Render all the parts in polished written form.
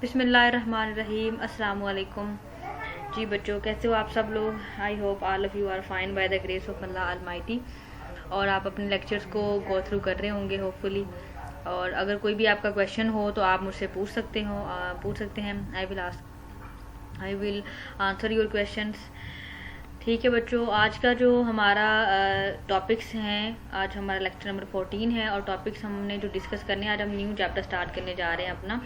बिस्मिल्लाहिर्रहमानिर्रहीम, अस्सलाम वालेकुम। जी बच्चों, कैसे हो आप सब लोग? I hope all of you are fine by the grace of Allah almighty. और आप अपने लेक्चर्स को गो थ्रू कर रहे होंगे होपफुली। और अगर कोई भी आपका क्वेश्चन हो तो आप मुझसे पूछ सकते हैं। I will answer your questions. ठीक है बच्चों, आज का जो हमारा टॉपिक्स हैं, आज हमारा लेक्चर नंबर 14 है। और टॉपिक्स हमने जो डिस्कस करने हैं, आज हम न्यू चैप्टर स्टार्ट करने जा रहे हैं अपना,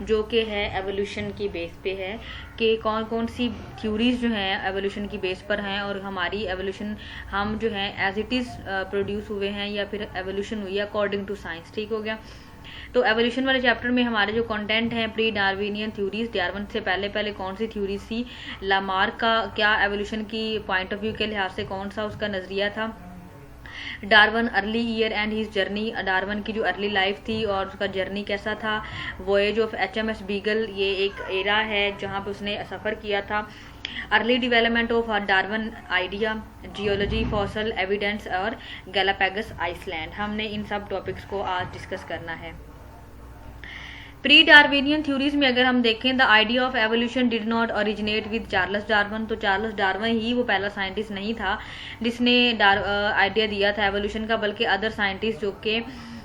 जो कि है एवोल्यूशन की बेस पे है कि कौन कौन सी थ्योरीज जो हैं एवोल्यूशन की बेस पर हैं, और हमारी एवोल्यूशन हम जो है एज इट इज़ प्रोड्यूस हुए हैं या फिर एवोल्यूशन हुई है अकॉर्डिंग टू साइंस। ठीक हो गया। तो एवोल्यूशन वाले चैप्टर में हमारे जो कंटेंट हैं प्री डार्विनियन थ्योरीज, डार्विन से पहले पहले कौन सी थ्योरीज थी, लामार्क का क्या एवोल्यूशन की पॉइंट ऑफ व्यू के लिहाज से कौन सा उसका नजरिया था, Darwin early year and his journey, Darwin की जो अर्ली लाइफ थी और उसका जर्नी कैसा था, वॉयेज ऑफ HMS बीगल, ये एक एरा है जहाँ पे उसने सफ़र किया था, early development of Darwin idea, geology, fossil evidence और गैलापागस आइसलैंड। हमने इन सब टॉपिक्स को आज डिस्कस करना है। प्री डार्विनियन थ्योरीज में अगर हम देखें, the idea of evolution did not originate with Charles Darwin. तो चार्ल्स डार्विन ही वो पहला साइंटिस्ट नहीं था जिसने आइडिया दिया था एवोल्यूशन का, बल्कि अदर साइंटिस्ट जो कि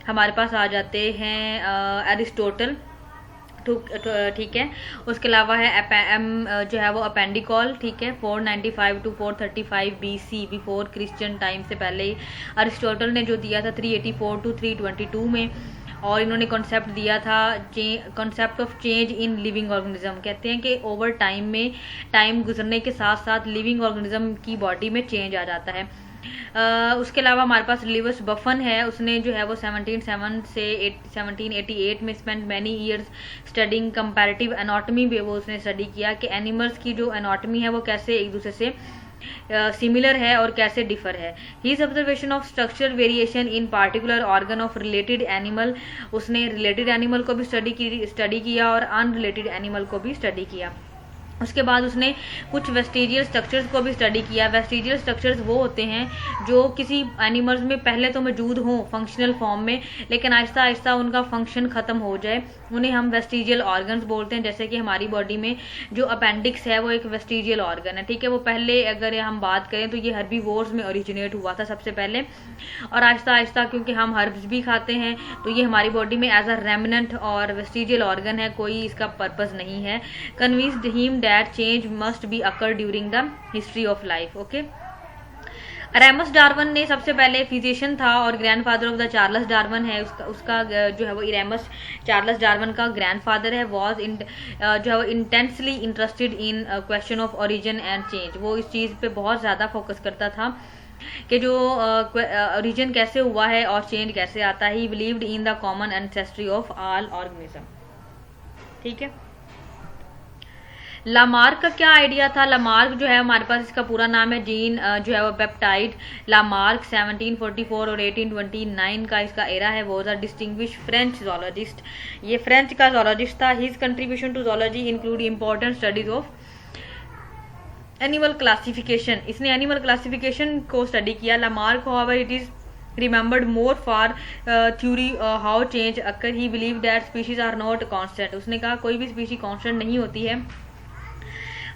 हमारे पास आ जाते हैं, एरिस्टोटल, ठीक है। उसके अलावा है जो है वो अपेंडिकॉल, ठीक है, 495 टू 435 BC, बिफोर क्रिश्चियन टाइम से पहले अरिस्टोटल ने जो दिया था 384 टू 322 में। और इन्होंने कॉन्सेप्ट दिया था concept of change in living organism. कहते हैं कि ओवर टाइम गुजरने के साथ साथ लिविंग ऑर्गेनिज्म की बॉडी में चेंज आ जाता है। उसके अलावा हमारे पास लिविस बफन है, उसने जो है वो 1707 से 1788 में spend many years studying comparative anatomy भी वो उसने स्टडी किया कि एनिमल्स की जो एनाटॉमी है वो कैसे एक दूसरे से सिमिलर है और कैसे डिफर है। His observation of structural variation in particular organ of related animal, उसने रिलेटेड एनिमल को भी स्टडी किया और अनरिलेटेड एनिमल को भी स्टडी किया। उसके बाद उसने कुछ वेस्टिजियल स्ट्रक्चर्स को भी स्टडी किया। वेस्टिजियल स्ट्रक्चर्स वो होते हैं जो किसी एनिमल्स में पहले तो मौजूद हों फंक्शनल फॉर्म में, लेकिन आहिस्ता आहिस्ता उनका फंक्शन खत्म हो जाए, उन्हें हम वेस्टिजियल ऑर्गन्स बोलते हैं। जैसे कि हमारी बॉडी में जो अपेंडिक्स है वो एक वेस्टिजियल ऑर्गन है, ठीक है। वो पहले अगर हम बात करें तो ये हर्बीवोर्स में ओरिजिनेट हुआ था सबसे पहले, और आहिस्ता आहिस्ता क्योंकि हम हर्ब्स भी खाते हैं तो ये हमारी बॉडी में एज अ रेमिनेंट और वेस्टिजियल ऑर्गन है, कोई इसका पर्पस नहीं है। Convinced him that change must be occur during the history of life, okay। Ramus Darwin ने सबसे पहले फिजिशियन था और grandfather of the Charles Darwin है। उसका जो है वो रेमस चार्ल्स डार्विन का ग्रैंडफादर है। जो है वो intensely interested in question of origin and change. वो इस चीज़ पे बहुत ज़्यादा फोकस करता था कि जो ओरिजिन कैसे हुआ है और चेंज कैसे आता है। ही believed in the common ancestry of all organism, ठीक है। लामार्क का क्या आइडिया था? लामार्क जो है हमारे पास इसका पूरा नाम है जीन जो है वो पेप्टाइड लामार्क, 1744 और 1829 का इसका एरा है। वो अ डिस्टिंग्विश फ्रेंच जोलॉजिस्ट, ये फ्रेंच का जोलॉजिस्ट था। His contribution to zoology include important studies of animal classification, इसने एनिमल क्लासिफिकेशन को स्टडी किया। Lamarck however it is remembered more for theory how change occur. He believed that species are not constant. उसने कहा कोई भी species constant नहीं होती है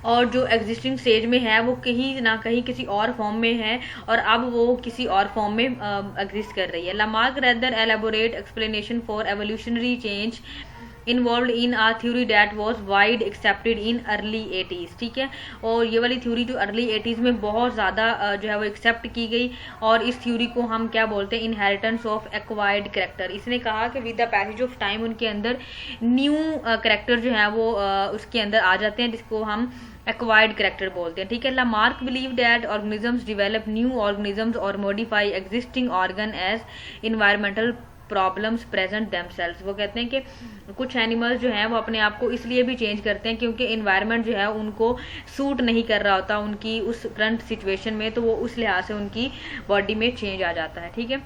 और जो एग्जिस्टिंग स्टेज में है वो कहीं ना कहीं किसी और फॉर्म में है और अब वो किसी और फॉर्म में एग्जिस्ट कर रही है। Lamarck rather elaborate explanation for evolutionary change involve in a theory that was wide accepted in early 80s, ठीक है। और ये वाली थ्योरी जो अर्ली 80s में बहुत ज़्यादा जो है वो एक्सेप्ट की गई, और इस थ्योरी को हम क्या बोलते हैं, इनहेरिटेंस ऑफ एक्वायर्ड करेक्टर। इसने कहा कि with the passage of time उनके अंदर न्यू करेक्टर जो है वो उसके अंदर आ जाते हैं, जिसको हम एक्वायर्ड करेक्टर बोलते हैं, ठीक है। Lamarck believe that organisms develop new organisms और modify existing organ as environmental problems present themselves. वो कहते हैं कि कुछ एनिमल्स जो हैं वो अपने आप को इसलिए भी चेंज करते हैं क्योंकि इन्वायरमेंट जो है उनको सूट नहीं कर रहा होता उनकी उस करंट सिचुएशन में, तो वो उस लिहाज से उनकी बॉडी में चेंज आ जाता है, ठीक है।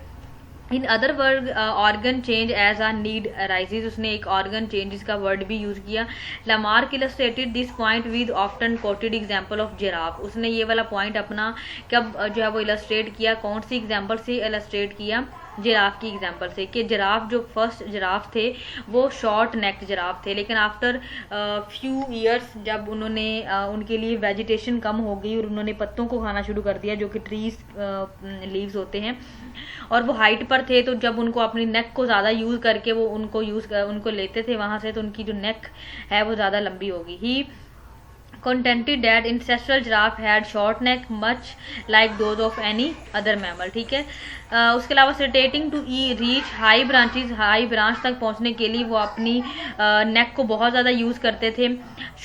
In other word organ change as a need arises, उसने एक ऑर्गन चेंजेस का वर्ड भी यूज किया। Lamarck illustrated this point with often quoted example of giraffe, उसने ये वाला पॉइंट अपना कब जो है वो इलस्ट्रेट किया, कौन सी एग्जांपल से इलस्ट्रेट किया, जिराफ की एग्जांपल से, कि जिराफ जो फर्स्ट जिराफ थे वो शॉर्ट नेक्ड जिराफ थे, लेकिन आफ्टर फ्यू ईयर्स जब उन्होंने उनके लिए वेजिटेशन कम हो गई और उन्होंने पत्तों को खाना शुरू कर दिया जो कि ट्रीज लीव्स होते हैं, और वो हाइट पर थे, तो जब उनको अपनी नेक को ज़्यादा यूज़ करके वो उनको लेते थे वहाँ से, तो उनकी जो नेक है वो ज़्यादा लंबी होगी। ही contended that ancestral giraffe had short neck much like those of any other mammal। ठीक है, उसके अलावा stating to reach high branches, high branch तक पहुंचने के लिए वो अपनी नेक को बहुत ज़्यादा यूज़ करते थे,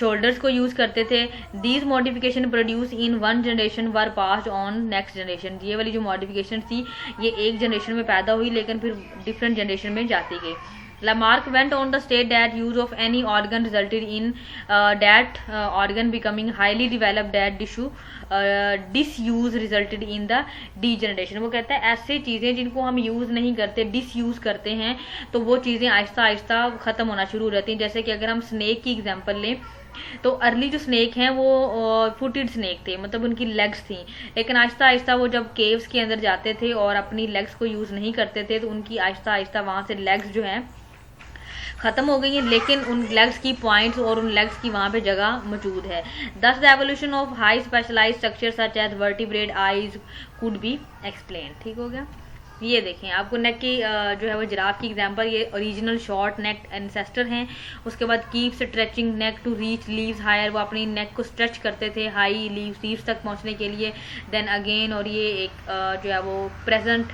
शोल्डर्स को यूज़ करते थे। these modification produced in one generation were passed on next generation। ये वाली जो मॉडिफिकेशन थी ये एक जनरेशन में पैदा हुई लेकिन फिर डिफरेंट जनरेशन में जाती गई। Lamarck went on to state that use of any organ resulted in that organ becoming highly developed, that disuse resulted in the degeneration। वो कहता है ऐसे चीज़ें जिनको हम यूज़ नहीं करते, डिसयूज़ करते हैं, तो वो चीज़ें आहिस्ता आहिस्ता ख़त्म होना शुरू हो जाती हैं। जैसे कि अगर हम स्नेक की एग्जांपल लें, तो अर्ली जो स्नेक हैं वो फुटेड स्नेक थे, मतलब उनकी लेग्स थी, लेकिन आहिस्ता आहिस्ता वो जब केव्स के अंदर जाते थे और अपनी लेग्स को यूज़ नहीं करते थे, तो उनकी आहिस्ता आहिस्ता वहाँ से लेग्स जो हैं खत्म हो गई हैं, लेकिन उन लेग्स की पॉइंट्स और उन लेग्स की वहाँ पे जगह मौजूद है। Thus the evolution of high specialised structure such as vertebrate eyes could be explain. ठीक हो गया। ये देखें, आपको नेक की जो है वो जिराफ की एग्जांपल, ये ओरिजिनल शॉर्ट नेक एंसेस्टर हैं। उसके बाद keep stretching neck to reach leaves higher, वो अपनी नेक को स्ट्रेच करते थे हाई लीव्स तक पहुँचने के लिए। देन अगेन, और ये एक जो है वो प्रेजेंट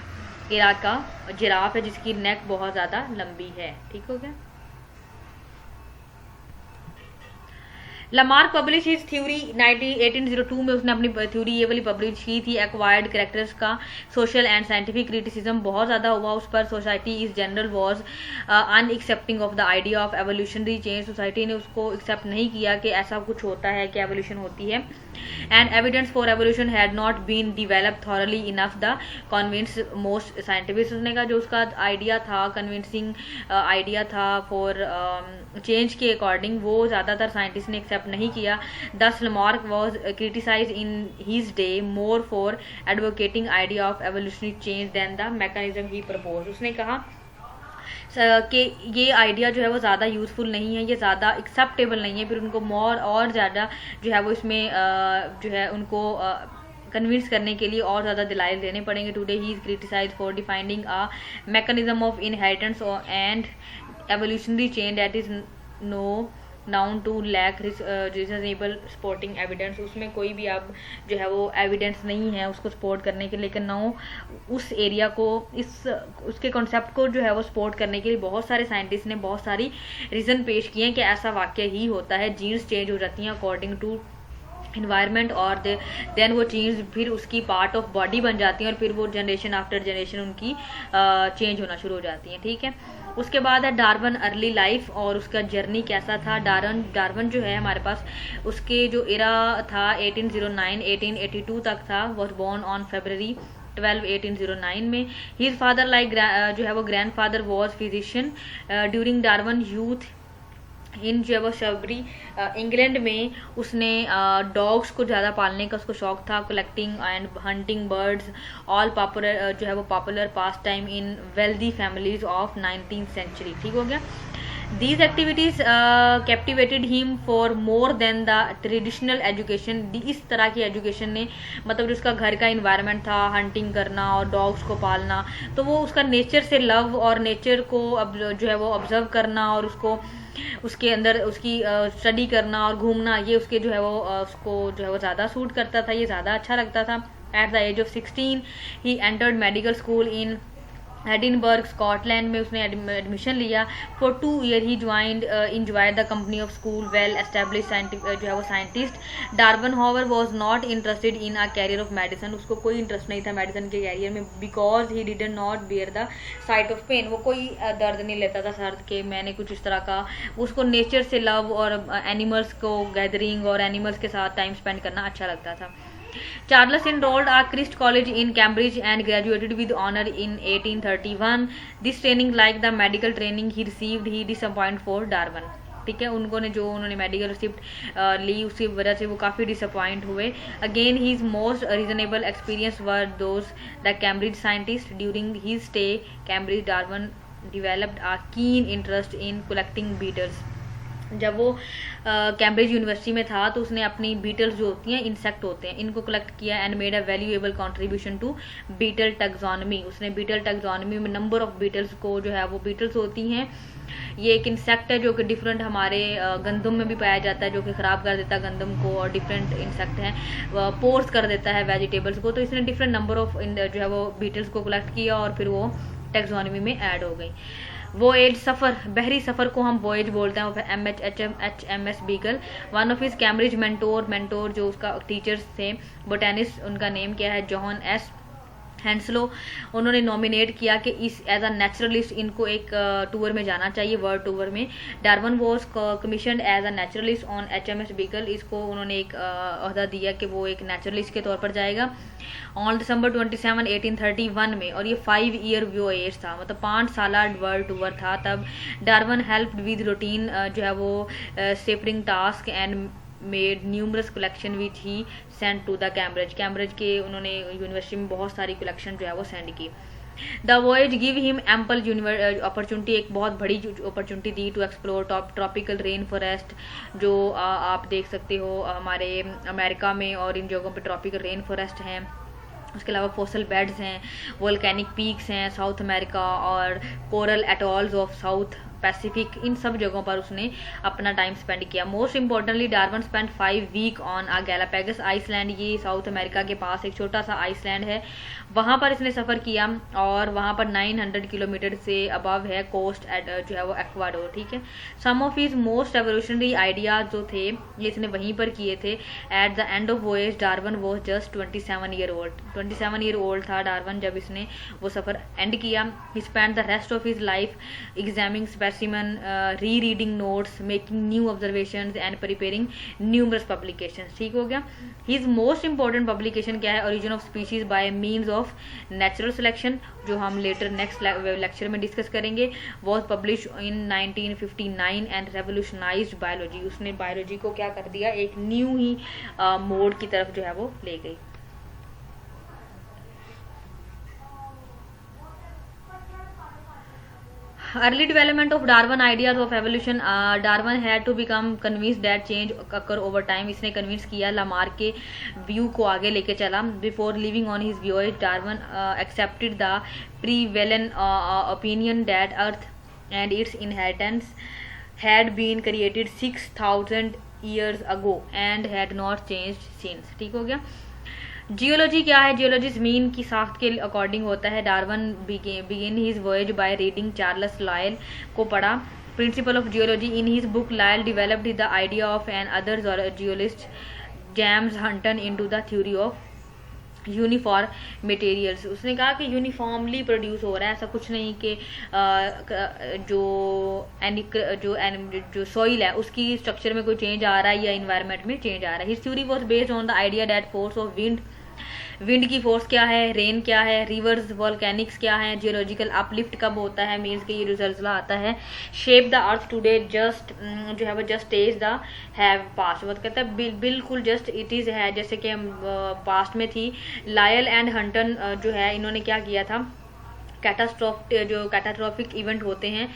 एरा का जिराफ है जिसकी नेक बहुत ज़्यादा लंबी है। ठीक हो गया। लमार्क पब्लिश हिज थ्योरी 1802 में, उसने अपनी थ्योरी ये वाली पब्लिश की थी। एक्वायर्ड कैरेक्टर्स का सोशल एंड साइंटिफिक क्रिटिसिज्म बहुत ज़्यादा हुआ उस पर। Society is general was unaccepting of the idea of evolutionary change. Society ने उसको एक्सेप्ट नहीं किया कि ऐसा कुछ होता है, कि एवोल्यूशन होती है। And evidence for evolution had not been developed thoroughly enough the convince most scientific. उसने कहा जो उसका आइडिया था, कन्विंसिंग आइडिया था फॉर चेंज के अकॉर्डिंग, वो ज़्यादातर साइंटिस्ट ने एक्सेप्ट नहीं किया। Thus Lamarck was criticise in his day more for advocating idea of evolutionary change than the mechanism he propose. उसने कहा कि ये आइडिया जो है वो ज़्यादा यूज़फुल नहीं है, ये ज़्यादा एक्सेप्टेबल नहीं है, फिर उनको मोर और ज़्यादा जो है वो इसमें जो है उनको कन्विंस करने के लिए और ज़्यादा दलाइल देने पड़ेंगे। Today he is criticise for defining a mechanism of inheritance and evolutionary change that is no known to lack reasonable supporting evidence. उसमें कोई भी अब जो है वो एविडेंस नहीं है उसको सपोर्ट करने के, लेकिन नो उस एरिया को, उसके कॉन्सेप्ट को जो है वो सपोर्ट करने के लिए बहुत सारे साइंटिस्ट ने बहुत सारी रीज़न पेश किए हैं कि ऐसा वाकई ही होता है। जीन्स चेंज हो जाती हैं अकॉर्डिंग टू इन्वायरमेंट, और देन वो चीज़ फिर उसकी पार्ट ऑफ बॉडी बन जाती हैं और फिर वो जनरेशन आफ्टर जनरेशन उनकी चेंज होना शुरू हो जाती हैं। ठीक है। उसके बाद है डार्विन अर्ली लाइफ और उसका जर्नी कैसा था। डार्विन जो है हमारे पास, उसके जो एरा था 1809 1882 तक था। वॉज बोर्न ऑन February 12 1809 में। हिज फादर लाइक जो है वो grand father was physician during Darwin youth in जो है वो शबरी इंग्लैंड में। उसने डॉग्स को ज़्यादा पालने का उसको शौक था। Collecting and hunting birds all popular जो है वो popular pastime in wealthy families of 19th century. ठीक हो गया। These activities captivated him for more than the traditional education। इस तरह की एजुकेशन ने, मतलब जो उसका घर का इन्वायरमेंट था, हंटिंग करना और डॉग्स को पालना, तो वो उसका नेचर से लव और नेचर को अब जो है वो ऑब्जर्व करना और उसको उसके अंदर उसकी स्टडी करना और घूमना, ये उसके जो है वो उसको जो है वो ज़्यादा सूट करता था, ये ज़्यादा अच्छा लगता था। At the age of 16 he entered medical school in Edinburgh Scotland में उसने एडमिशन लिया। For 2 years he enjoyed the company of school well establish जो है वो scientist. Darwin however was not interested in a career of medicine. उसको कोई interest नहीं था मेडिसिन के कैरियर में, because he did not bear the sight of pain. वो कोई दर्द नहीं लेता था सर्द के, मैंने कुछ इस तरह का। उसको नेचर से लव और एनिमल्स को गैदरिंग और एनिमल्स के साथ टाइम स्पेंड करना अच्छा लगता था। Charles enrolled at Christ College in Cambridge and graduated with honor in 1831. This training, like the medical training he received, he disappointed for Darwin. ठीक है। उन्होंने मेडिकल रिसिप्ट ली, उसकी वजह से वो काफ़ी डिसअपॉइंट हुए। Again his most reasonable experience were those the Cambridge scientist during his stay Cambridge Darwin developed a keen interest in collecting Beatles. जब वो कैम्ब्रिज यूनिवर्सिटी में था तो उसने अपनी बीटल्स जो होती हैं, इंसेक्ट होते हैं, इनको कलेक्ट किया and made a valuable contribution to beetle taxonomy. उसने बीटल टैक्सोनॉमी में नंबर ऑफ बीटल्स को जो है वो बीटल्स होती हैं, ये एक इंसेक्ट है जो कि डिफरेंट हमारे गंदम में भी पाया जाता है, जो कि ख़राब कर देता है गंदम को, और डिफरेंट इंसेक्ट है, पोर्स कर देता है वेजिटेबल्स को। तो इसने डिफरेंट नंबर ऑफ जो है वो बीटल्स को कलेक्ट किया और फिर वो टैक्सोनॉमी में ऐड हो गई। वोएज सफ़र, बहरी सफ़र को हम वोएज बोलते हैं। HMS beagle, one of his Cambridge mentor जो उसका टीचर्स थे बोटेनिस्ट, उनका नेम क्या है, जॉन एस हैंसलो। उन्होंने नॉमिनेट किया कि इस एज अ नेचुरलिस्ट इनको एक टूर में जाना चाहिए, वर्ल्ड टूर में। Darwin was commissioned as a naturalist on HMS Beagle. इसको उन्होंने एक अहदा दिया कि वो एक नेचुरलिस्ट के तौर पर जाएगा ऑन December 27, 1831 में, और ये 5 ईयर वोएज था, मतलब 5 साल वर्ल्ड टूर था। तब डार्विन हेल्प्ड विद रूटीन जो है वो separating task and made numerous collection which he send to the Cambridge के उन्होंने यूनिवर्सिटी में बहुत सारी कलेक्शन जो है वो सेंड की। The voyage give him ample opportunity, एक बहुत बड़ी अपॉर्चुनिटी दी to explore tropical rain forest, जो आप देख सकते हो हमारे अमेरिका में और इन जगहों पे ट्रॉपिकल रेन फॉरेस्ट हैं। उसके अलावा फोसल बेड्स हैं, वोल्केनिक पीक्स हैं साउथ अमेरिका, और coral atolls of South Pacific, इन सब जगहों पर उसने अपना टाइम स्पेंड किया। Most importantly Darwin spend 5 week on a Galapagos island. ये साउथ अमेरिका के पास एक छोटा सा आइसलैंड है, वहाँ पर इसने सफ़र किया, और वहाँ पर 900 किलोमीटर से अबव है कोस्ट जो है वो एक्वाडोर, ठीक है। Some of his most evolutionary ideas जो थे ये इसने वहीं पर किए थे। At the end of voyage Darwin was just 27 year old. 27 year old था डार्विन जब इसने वो सफ़र एंड किया। He spend the rest of his life examining specimen, rereading notes, making new observations and preparing numerous publications, ठीक हो गया। His most important publication क्या है, origin of species bye means of natural selection, जो हम later next lecture में discuss करेंगे। Was publish in 1959 and revolutionised biology. उसने बायोलॉजी को क्या कर दिया, एक न्यू ही मोड की तरफ जो है वो ले गई। Early development of Darwin ideas of evolution. Darwin had to become convinced that change occur over time. इसने convince किया, लामार्क के व्यू को आगे लेके चला। Before leaving on his voyage, Darwin accepted the prevalent opinion that Earth and its inhabitants had been created 6,000 years ago and had not changed since, ठीक हो गया। जियोलॉजी क्या है, जियोलॉजी ज़मीन की साख्त के अकॉर्डिंग होता है। Darwin begin his voyage by reading Charles Lyell को पढ़ा, principle of geology. In his book Lyell developed the idea of an other geologist James Hutton into the theory of uniform materials. उसने कहा कि uniformly produce हो रहा है, ऐसा कुछ नहीं कि जो सॉइल है उसकी स्ट्रक्चर में कोई चेंज आ रहा है या इन्वायरमेंट में चेंज आ रहा है। His theory was based on the idea that force of wind की फोर्स क्या है, रेन क्या है, रिवर्स वॉल्केनिक्स क्या है, जियोलॉजिकल अपलिफ्ट कब होता है, मीन्स के ये जो ज़लज़ला आता है। Shape the earth today just जो है वो just as the have past, वो कहता है बिल्कुल जस्ट इट इज़ है जैसे कि पास्ट में थी। लायल एंड हंटन जो है इन्होंने क्या किया था, कैटास्ट्रॉफिक इवेंट होते हैं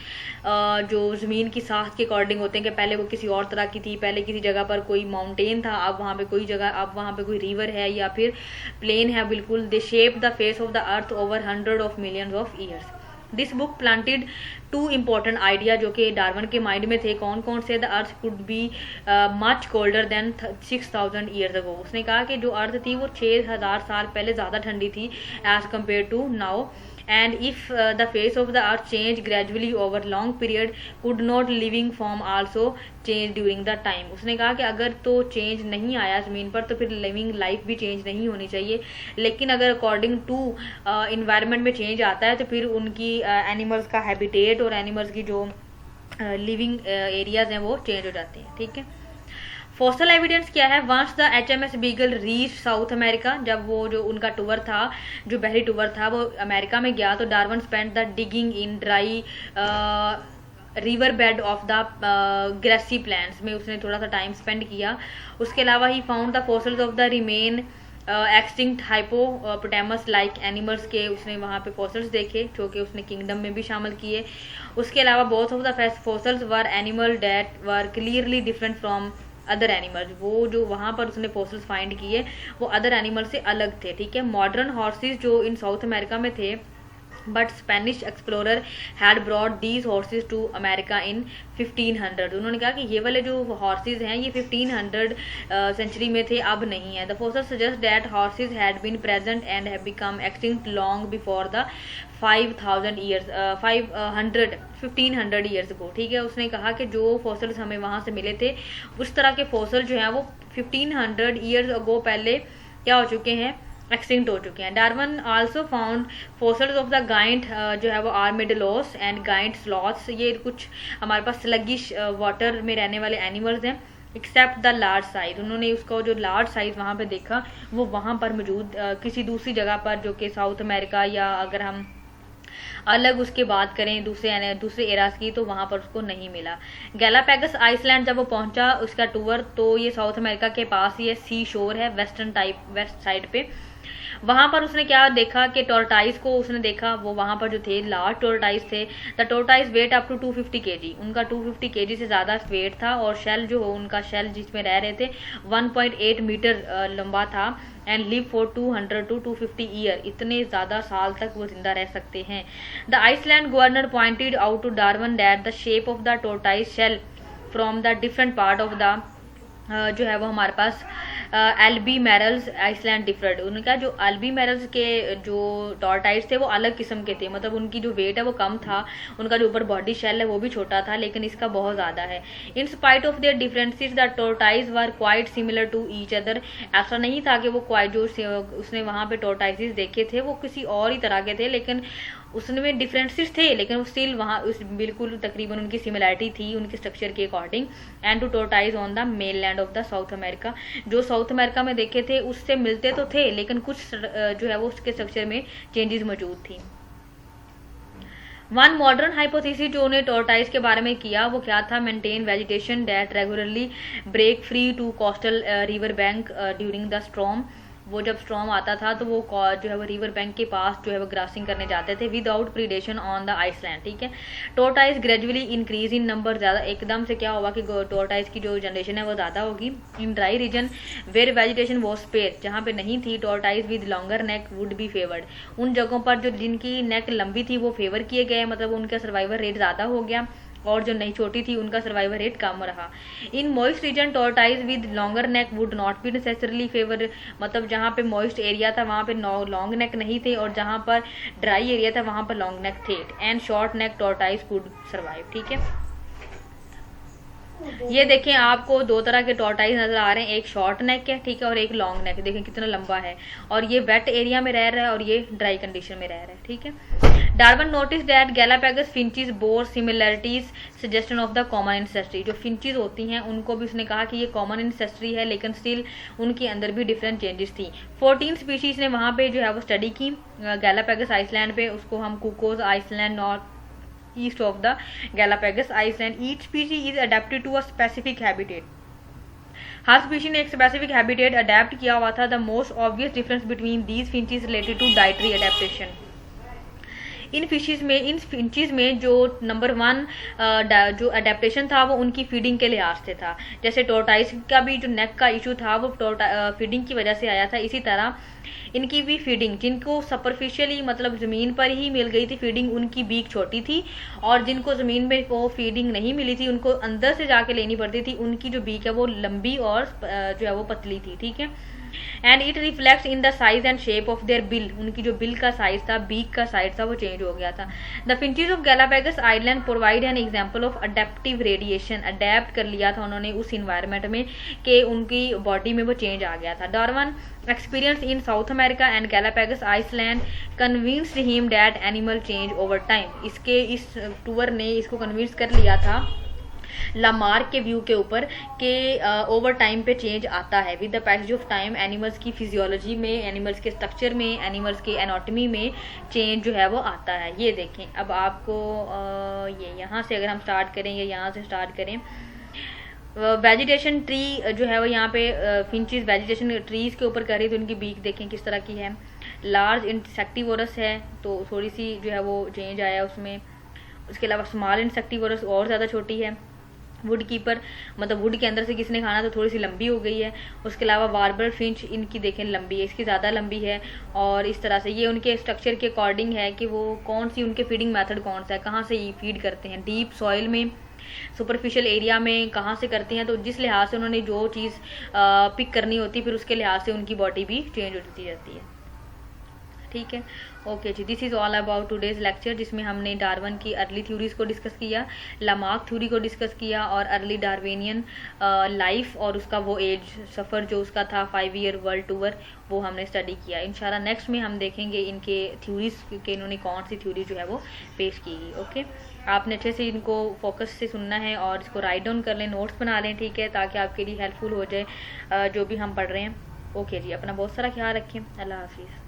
जो ज़मीन की साख्त के अकॉर्डिंग होते हैं कि पहले वो किसी और तरह की थी, पहले किसी जगह पर कोई माउंटेन था, अब वहाँ पे कोई जगह, अब वहाँ पे कोई रिवर है या फिर प्लेन है, बिल्कुल। दे shape the face of the earth over 100 of millions of years। This book planted 2 important idea जो कि डार्विन के माइंड में थे। कौन कौन से, the earth could be much colder than 6,000 years ago। उसने कहा कि जो अर्थ थी वो 6,000 साल पहले ज़्यादा ठंडी थी as compare to now. And if the face of the earth change gradually over long period, could not living form also change during the time। उसने कहा कि अगर तो चेंज नहीं आया ज़मीन पर तो फिर लिविंग लाइफ भी चेंज नहीं होनी चाहिए, लेकिन अगर अकॉर्डिंग टू इन्वायरमेंट में चेंज आता है तो फिर उनकी एनिमल्स का हैबिटेट और एनिमल्स की जो लिविंग एरियाज हैं वो चेंज हो जाते हैं, ठीक है। फॉसल एविडेंस क्या है, once the HMS Beagle reach South America, जब वो जो उनका टूर था, जो बहरी टूर था वो अमेरिका में गया, तो Darwin spend the digging in dry river bed of the grassy plants में उसने थोड़ा सा टाइम स्पेंड किया। उसके अलावा he found the fossils of the remain extinct hippopotamus like animals के उसने वहाँ पे फॉसिल्स देखे जो कि उसने किंगडम में भी शामिल किए। उसके अलावा both of the fossils were animal that were clearly different from other animals. वो जो वहाँ पर उसने फॉसिल्स फाइंड किए वो अदर एनिमल से अलग थे, ठीक है। मॉडर्न हॉर्सेस जो इन साउथ अमेरिका में थे, but Spanish explorer had brought these horses to America in 1500। उन्होंने कहा कि ये वाले जो हॉर्सेज हैं ये 1500 सेंचुरी में थे, अब नहीं है। The fossils suggest that horses had been present and have become extinct long before the 5000 years 1500 years को, ठीक है। उसने कहा कि जो फॉसिल्स हमें वहाँ से मिले थे उस तरह के फॉसिल जो हैं वो 1500 ईयर्स अगो पहले क्या हो चुके हैं, एक्सटिंक्ट हो चुके हैं। Darwin also found fossils of the giant जो है वो आर्मेडलोस एंड गाइंट स्लॉथ्स। ये कुछ हमारे पास स्लगिश वाटर में रहने वाले एनिमल्स हैं एक्सेप्ट द लार्ज साइज। उन्होंने उसका जो लार्ज साइज वहाँ पे देखा वो वहाँ पर मौजूद किसी दूसरी जगह पर जो कि साउथ अमेरिका या अगर हम अलग उसके बात करें दूसरे एरास की तो वहाँ पर उसको नहीं मिला। गैलापैगस आइसलैंड जब वो पहुंचा उसका टूर, तो ये साउथ अमेरिका के पास ही है, सी शोर है वेस्ट साइड पे। वहां पर उसने क्या देखा कि टोर्टाइज को उसने देखा, वो वहां पर जो थे लार्ज टोर्टाइज थे। The tortoise weight up to 250 kg, उनका 250 kg से ज्यादा वेट था। और शेल जो उनका शेल जिसमें रह रहे थे 1.8 मीटर लंबा था and live for 200 to 250 year, इतने ज्यादा साल तक वो जिंदा रह सकते हैं। The island governor pointed out to Darwin that the shape of the tortoise shell from the different part of the जो है वो हमारे पास एल्बी मैरल्स आइसलैंड डिफरेंट। उन्होंने कहा जो एल्बी मैरल्स के जो टॉर्टाइज थे वो अलग किस्म के थे, मतलब उनकी जो वेट है वो कम था, उनका जो ऊपर बॉडी शेल है वो भी छोटा था, लेकिन इसका बहुत ज़्यादा है। In spite of their differences the tortoise were quite similar to each other. ऐसा नहीं था कि वो जो उसने वहाँ पे टॉर्टाइजेस देखे थे वो किसी और ही तरह के थे, लेकिन उसमें डिफरेंसेस थे, लेकिन वो स्टिल वहाँ बिल्कुल तकरीबन उनकी सिमिलैरिटी थी उनके स्ट्रक्चर के according. And to tortoise on the mainland of the South America, जो साउथ अमेरिका में देखे थे उससे मिलते तो थे, लेकिन कुछ जो है वो उसके स्ट्रक्चर में चेंजेस मौजूद थी। वन मॉडर्न हाइपोथेसिस जो उन्हें टोर्टाइज के बारे में किया वो क्या था, maintain vegetation that regularly break free to coastal river bank during the storm. वो जब स्टॉर्म आता था तो वो जो है वो रिवर बैंक के पास जो है वो ग्रासिंग करने जाते थे without predation on the island, ठीक है। Tortoise gradually increase in number, ज़्यादा एकदम से क्या होगा कि टोर्टाइज की जो जनरेशन है वो ज़्यादा होगी। In dry region where vegetation was spare, जहाँ पे नहीं थी tortoise with longer neck would be favoured. उन जगहों पर जो जिनकी नेक लंबी थी वो फेवर किए गए, मतलब उनका सर्वाइवल रेट ज़्यादा हो गया, और जो नहीं छोटी थी उनका सर्वाइवल रेट कम रहा। In moist region tortoise with longer neck would not be necessarily favour, मतलब जहाँ पे मॉइस्ट एरिया था वहाँ पे लॉन्ग नेक नहीं थे, और जहाँ पर ड्राई एरिया था वहाँ पर लॉन्ग नेक थे। And short neck tortoise could survive, ठीक है। ये देखें आपको दो तरह के टोर्टाइज नजर आ रहे हैं, एक शॉर्ट नेक है, ठीक है, और एक लॉन्ग नेक। देखें कितना लंबा है, और ये वेट एरिया में रह रहा है और ये ड्राई कंडीशन में रह रहा है, ठीक है। Darwin notice that Galapagos finches bore similarities suggestion of the common ancestry. जो फिंचेस होती हैं उनको भी उसने कहा कि ये कॉमन एंसेस्ट्री है, लेकिन स्टिल उनके अंदर भी डिफरेंट चेंजेस थी। 14 स्पीशीज ने वहाँ पे जो है वो स्टडी की गैलापैगस आइसलैंड पे, उसको हम Cocos island north east of the Galapagos island. Each species is adapted to a specific habitat, हर स्पीशी ने एक स्पेसिफिक हैबिटेट अडेप्ट किया हुआ था। The most obvious difference between these finches related to dietary adaptation. इन finches में जो number 1 जो अडेप्टेशन था वो उनकी फीडिंग के लिहाज से था। जैसे टोर्टाइज का भी जो नेक का इशू था वो फीडिंग की वजह से आया था, इसी तरह इनकी भी फीडिंग, जिनको सुपरफिशियली मतलब ज़मीन पर ही मिल गई थी फीडिंग, उनकी बीक छोटी थी, और जिनको ज़मीन में वो फीडिंग नहीं मिली थी उनको अंदर से जाके लेनी पड़ती थी, उनकी जो बीक है वो लंबी और जो है वो पतली थी, ठीक है। And it reflects in the size and shape of their bill, उनकी जो बिल का साइज था, बीक का साइज था, वो चेंज हो गया था। The finches of Galapagos island provide an example of adaptive radiation, adapt कर लिया था उन्होंने उस इन्वायरमेंट में कि उनकी बॉडी में वो चेंज आ गया था। Darwin experience in South America and Galapagos island convinced him that animal change over time. इस टूर ने इसको कन्विंस कर लिया था लामार्क के व्यू के ऊपर कि ओवर टाइम पे चेंज आता है। With the passage of time animals की फिजियोलॉजी में, एनिमल्स के स्ट्रक्चर में, एनिमल्स के एनाटॉमी में चेंज जो है वो आता है। ये देखें, अब आपको ये यहाँ से अगर हम स्टार्ट करें या यहाँ से स्टार्ट करें, वेजिटेशन ट्री जो है वो यहाँ पे फिंचेस वेजिटेशन ट्रीज के ऊपर कर रही है, तो उनकी बीक देखें किस तरह की है। लार्ज इंसेक्टिवोरस है तो थोड़ी सी जो है वो चेंज आया उसमें। उसके अलावा स्मॉल इंसेक्टिवोरस और ज़्यादा छोटी है। वुड कीपर मतलब वुड के अंदर से किसने खाना तो थोड़ी सी लंबी हो गई है। उसके अलावा वार्बर फिंच, इनकी देखें लंबी है, इसकी ज़्यादा लंबी है। और इस तरह से ये उनके स्ट्रक्चर के अकॉर्डिंग है कि वो कौन सी उनके फीडिंग मेथड कौन सा है, कहाँ से ये फीड करते हैं, डीप सॉइल में, सुपरफिशियल एरिया में कहाँ से करते हैं। तो जिस लिहाज से उन्होंने जो चीज़ पिक करनी होती है फिर उसके लिहाज से उनकी बॉडी भी चेंज होती रहती है। ठीक है, ओके जी, this is all about today's lecture, जिसमें हमने डार्विन की अर्ली थ्योरीज को डिस्कस किया, लामार्क थ्योरी को डिस्कस किया और अर्ली डार्विनियन लाइफ और उसका वो एज सफ़र जो उसका था 5 ईयर वर्ल्ड टूर, वो हमने स्टडी किया। इंशाल्लाह नेक्स्ट में हम देखेंगे इनके थ्योरीज के इन्होंने कौन सी थ्योरी जो है वो पेश की गई। ओके, आपने अच्छे से इनको फोकस से सुनना है और इसको राइट डाउन कर लें, नोट्स बना लें, ठीक है, ताकि आपके लिए हेल्पफुल हो जाए जो भी हम पढ़ रहे हैं। ओके जी, अपना बहुत सारा ख्याल रखें। अल्लाह हाफिज़।